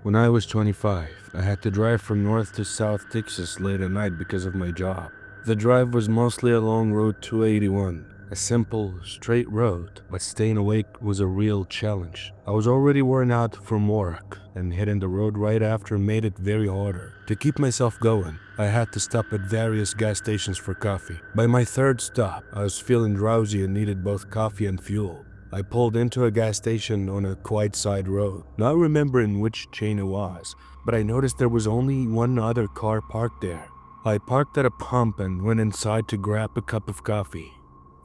When I was 25, I had to drive from North to South Texas late at night because of my job. The drive was mostly along Route 281, a simple, straight road, but staying awake was a real challenge. I was already worn out from work, and hitting the road right after made it very harder. To keep myself going, I had to stop at various gas stations for coffee. By my third stop, I was feeling drowsy and needed both coffee and fuel. I pulled into a gas station on a quiet side road, not remembering which chain it was, but I noticed there was only one other car parked there. I parked at a pump and went inside to grab a cup of coffee.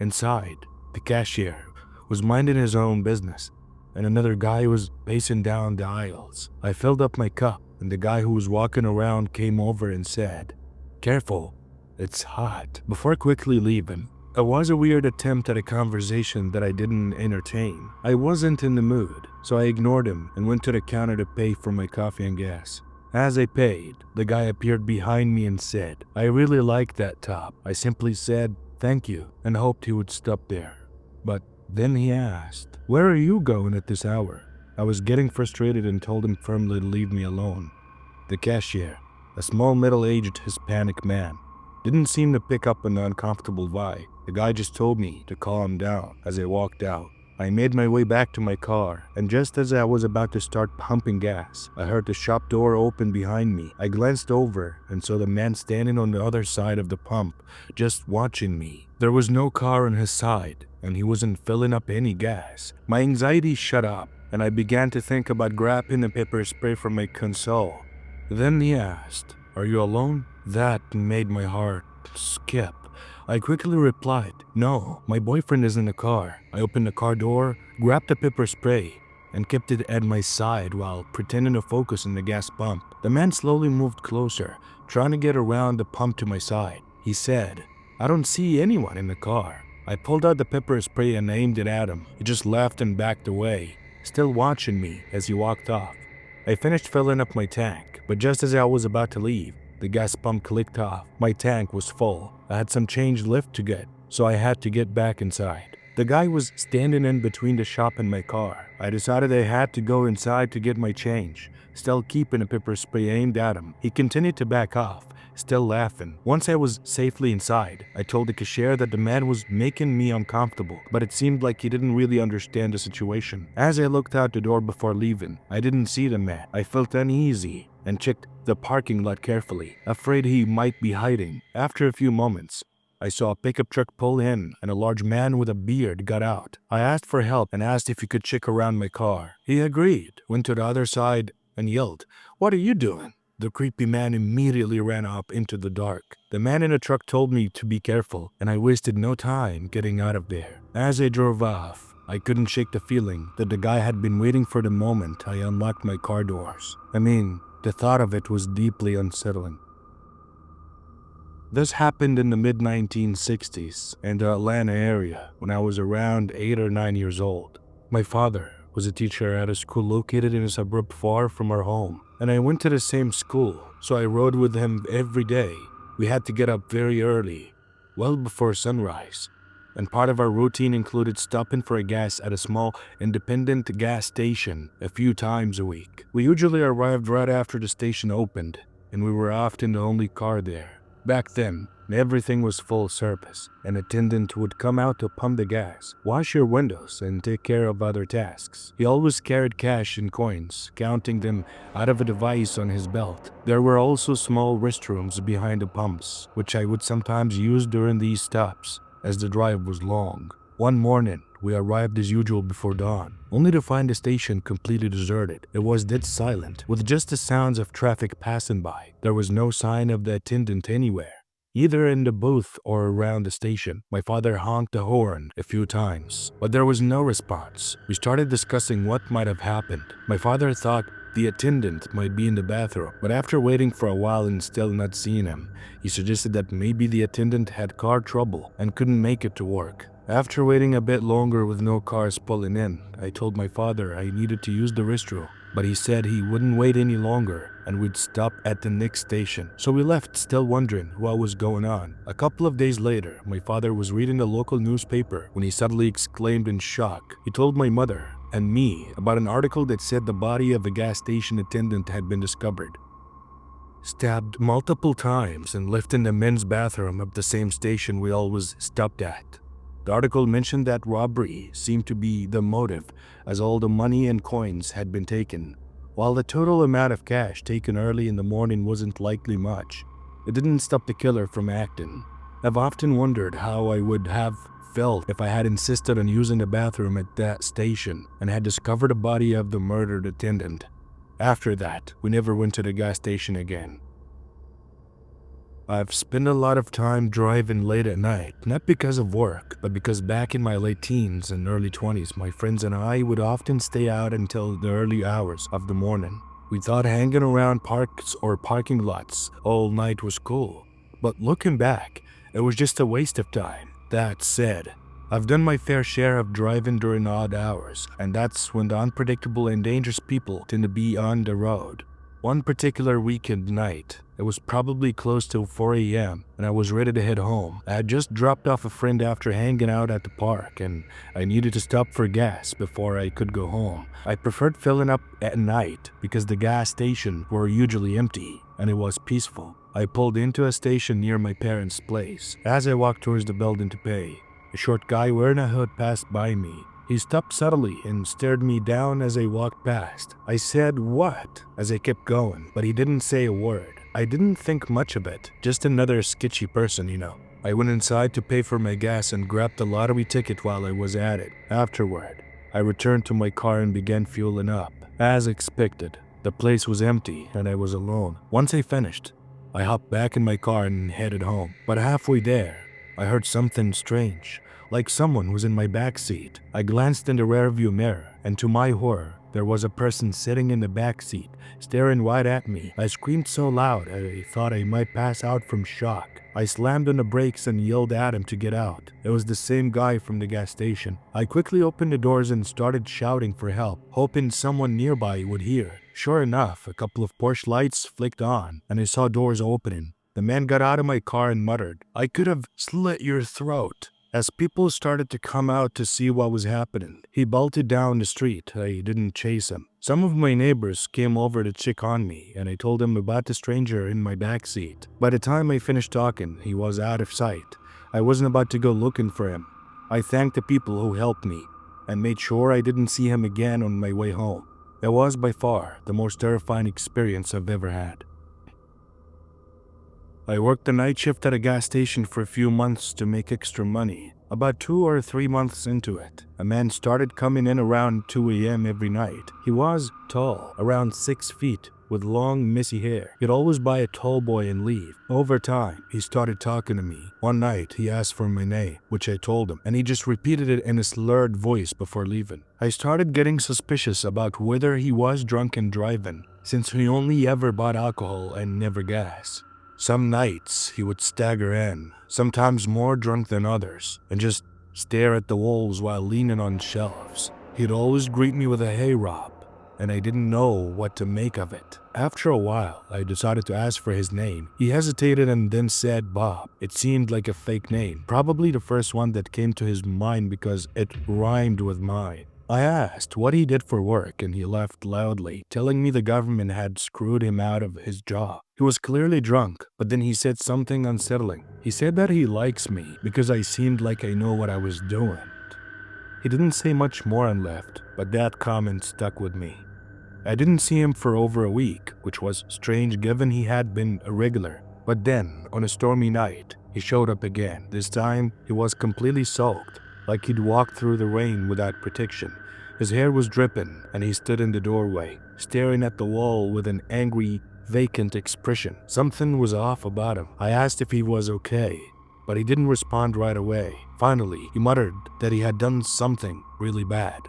Inside, the cashier was minding his own business, and another guy was pacing down the aisles. I filled up my cup, and the guy who was walking around came over and said, "Careful, it's hot," before quickly leaving. It was a weird attempt at a conversation that I didn't entertain. I wasn't in the mood, so I ignored him and went to the counter to pay for my coffee and gas. As I paid, the guy appeared behind me and said, "I really like that top." I simply said, "Thank you," and hoped he would stop there. But then he asked, "Where are you going at this hour?" I was getting frustrated and told him firmly to leave me alone. The cashier, a small middle-aged Hispanic man, didn't seem to pick up an uncomfortable vibe. The guy just told me to calm down as I walked out. I made my way back to my car, and just as I was about to start pumping gas, I heard the shop door open behind me. I glanced over and saw the man standing on the other side of the pump, just watching me. There was no car on his side, and he wasn't filling up any gas. My anxiety shut up, and I began to think about grabbing the pepper spray from my console. Then he asked, "Are you alone?" That made my heart skip. I quickly replied, "No, my boyfriend is in the car." I opened the car door, grabbed the pepper spray, and kept it at my side while pretending to focus on the gas pump. The man slowly moved closer, trying to get around the pump to my side. He said, "I don't see anyone in the car." I pulled out the pepper spray and aimed it at him. He just laughed and backed away, still watching me as he walked off. I finished filling up my tank, but just as I was about to leave, the gas pump clicked off. My tank was full. I had some change left to get, so I had to get back inside. The guy was standing in between the shop and my car. I decided I had to go inside to get my change, still keeping a pepper spray aimed at him. He continued to back off, still laughing. Once I was safely inside, I told the cashier that the man was making me uncomfortable, but it seemed like he didn't really understand the situation. As I looked out the door before leaving, I didn't see the man. I felt uneasy and checked the parking lot carefully, afraid he might be hiding. After a few moments, I saw a pickup truck pull in and a large man with a beard got out. I asked for help and asked if he could check around my car. He agreed, went to the other side and yelled, "What are you doing?" The creepy man immediately ran up into the dark. The man in the truck told me to be careful, and I wasted no time getting out of there. As I drove off, I couldn't shake the feeling that the guy had been waiting for the moment I unlocked my car doors. The thought of it was deeply unsettling. This happened in the mid-1960s in the Atlanta area when I was around 8 or 9 years old. My father was a teacher at a school located in a suburb far from our home, and I went to the same school, so I rode with him every day. We had to get up very early, well before sunrise, and part of our routine included stopping for a gas at a small independent gas station a few times a week. We usually arrived right after the station opened, and we were often the only car there. Back then, everything was full service. An attendant would come out to pump the gas, wash your windows, and take care of other tasks. He always carried cash and coins, counting them out of a device on his belt. There were also small restrooms behind the pumps, which I would sometimes use during these stops, as the drive was long. One morning, we arrived as usual before dawn, only to find the station completely deserted. It was dead silent, with just the sounds of traffic passing by. There was no sign of the attendant anywhere, either in the booth or around the station. My father honked the horn a few times, but there was no response. We started discussing what might have happened. My father thought the attendant might be in the bathroom, but after waiting for a while and still not seeing him, he suggested that maybe the attendant had car trouble and couldn't make it to work. After waiting a bit longer with no cars pulling in, I told my father I needed to use the restroom, but he said he wouldn't wait any longer and we'd stop at the next station. So we left, still wondering what was going on. A couple of days later, my father was reading the local newspaper when he suddenly exclaimed in shock. He told my mother and me about an article that said the body of a gas station attendant had been discovered, stabbed multiple times and left in the men's bathroom of the same station we always stopped at. The article mentioned that robbery seemed to be the motive, as all the money and coins had been taken, while the total amount of cash taken early in the morning wasn't likely much. It didn't stop the killer from acting. I've often wondered how I would have felt if I had insisted on using the bathroom at that station and had discovered the body of the murdered attendant. After that, we never went to the gas station again. I've spent a lot of time driving late at night, not because of work, but because back in my late teens and early 20s, my friends and I would often stay out until the early hours of the morning. We thought hanging around parks or parking lots all night was cool, but looking back, it was just a waste of time. That said, I've done my fair share of driving during odd hours, and that's when the unpredictable and dangerous people tend to be on the road. One particular weekend night, it was probably close to 4 a.m. and I was ready to head home. I had just dropped off a friend after hanging out at the park and I needed to stop for gas before I could go home. I preferred filling up at night because the gas stations were usually empty and it was peaceful. I pulled into a station near my parents' place. As I walked towards the building to pay, a short guy wearing a hood passed by me. He stopped subtly and stared me down as I walked past. I said, "What?" as I kept going, but he didn't say a word. I didn't think much of it, just another sketchy person, you know. I went inside to pay for my gas and grabbed the lottery ticket while I was at it. Afterward, I returned to my car and began fueling up. As expected, the place was empty and I was alone. Once I finished, I hopped back in my car and headed home. But halfway there, I heard something strange, like someone was in my back seat. I glanced in the rearview mirror, and to my horror, there was a person sitting in the back seat, staring right at me. I screamed so loud I thought I might pass out from shock. I slammed on the brakes and yelled at him to get out. It was the same guy from the gas station. I quickly opened the doors and started shouting for help, hoping someone nearby would hear. Sure enough, a couple of porch lights flicked on, and I saw doors opening. The man got out of my car and muttered, "I could have slit your throat." As people started to come out to see what was happening, he bolted down the street. I didn't chase him. Some of my neighbors came over to check on me, and I told them about the stranger in my backseat. By the time I finished talking, he was out of sight. I wasn't about to go looking for him. I thanked the people who helped me, and made sure I didn't see him again on my way home. It was by far the most terrifying experience I've ever had. I worked the night shift at a gas station for a few months to make extra money. About 2 or 3 months into it, a man started coming in around 2 a.m. every night. He was tall, around 6 feet, with long, messy hair. He'd always buy a tall boy and leave. Over time, he started talking to me. One night, he asked for my name, which I told him, and he just repeated it in a slurred voice before leaving. I started getting suspicious about whether he was drunk and driving, since he only ever bought alcohol and never gas. Some nights, he would stagger in, sometimes more drunk than others, and just stare at the walls while leaning on shelves. He'd always greet me with a "Hey, Rob," and I didn't know what to make of it. After a while, I decided to ask for his name. He hesitated and then said Bob. It seemed like a fake name, probably the first one that came to his mind because it rhymed with mine. I asked what he did for work and he laughed loudly, telling me the government had screwed him out of his job. He was clearly drunk, but then he said something unsettling. He said that he likes me because I seemed like I know what I was doing. He didn't say much more and left, but that comment stuck with me. I didn't see him for over a week, which was strange given he had been a regular. But then, on a stormy night, he showed up again. This time, he was completely soaked, like he'd walked through the rain without protection. His hair was dripping, and he stood in the doorway, staring at the wall with an angry, vacant expression. Something was off about him. I asked if he was okay, but he didn't respond right away. Finally, he muttered that he had done something really bad.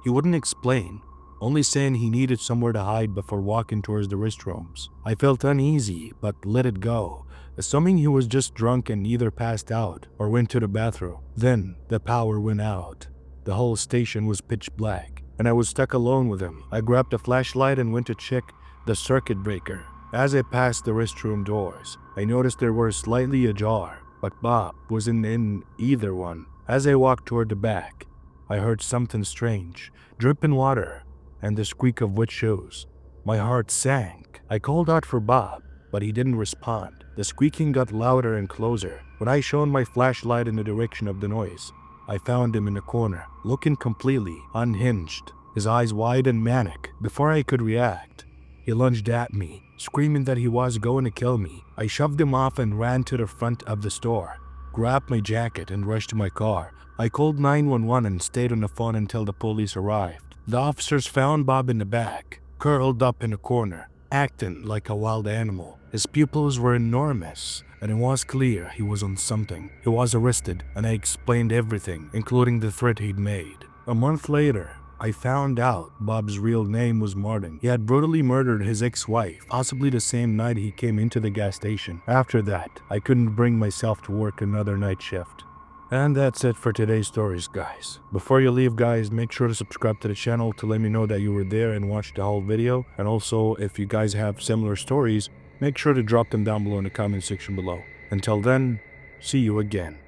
He wouldn't explain, only saying he needed somewhere to hide before walking towards the restrooms. I felt uneasy, but let it go, assuming he was just drunk and either passed out or went to the bathroom. Then, the power went out. The whole station was pitch black, and I was stuck alone with him. I grabbed a flashlight and went to check the circuit breaker. As I passed the restroom doors, I noticed they were slightly ajar, but Bob wasn't in either one. As I walked toward the back, I heard something strange, dripping water, and the squeak of wet shoes. My heart sank. I called out for Bob, but he didn't respond. The squeaking got louder and closer. When I shone my flashlight in the direction of the noise, I found him in a corner, looking completely unhinged, his eyes wide and manic. Before I could react, he lunged at me, screaming that he was going to kill me. I shoved him off and ran to the front of the store, grabbed my jacket, and rushed to my car. I called 911 and stayed on the phone until the police arrived. The officers found Bob in the back, curled up in a corner, acting like a wild animal. His pupils were enormous, and it was clear he was on something. He was arrested, and I explained everything, including the threat he'd made. A month later, I found out Bob's real name was Martin. He had brutally murdered his ex-wife, possibly the same night he came into the gas station. After that, I couldn't bring myself to work another night shift. And that's it for today's stories, guys. Before you leave, guys, make sure to subscribe to the channel to let me know that you were there and watched the whole video. And also, if you guys have similar stories, make sure to drop them down below in the comment section below. Until then, see you again.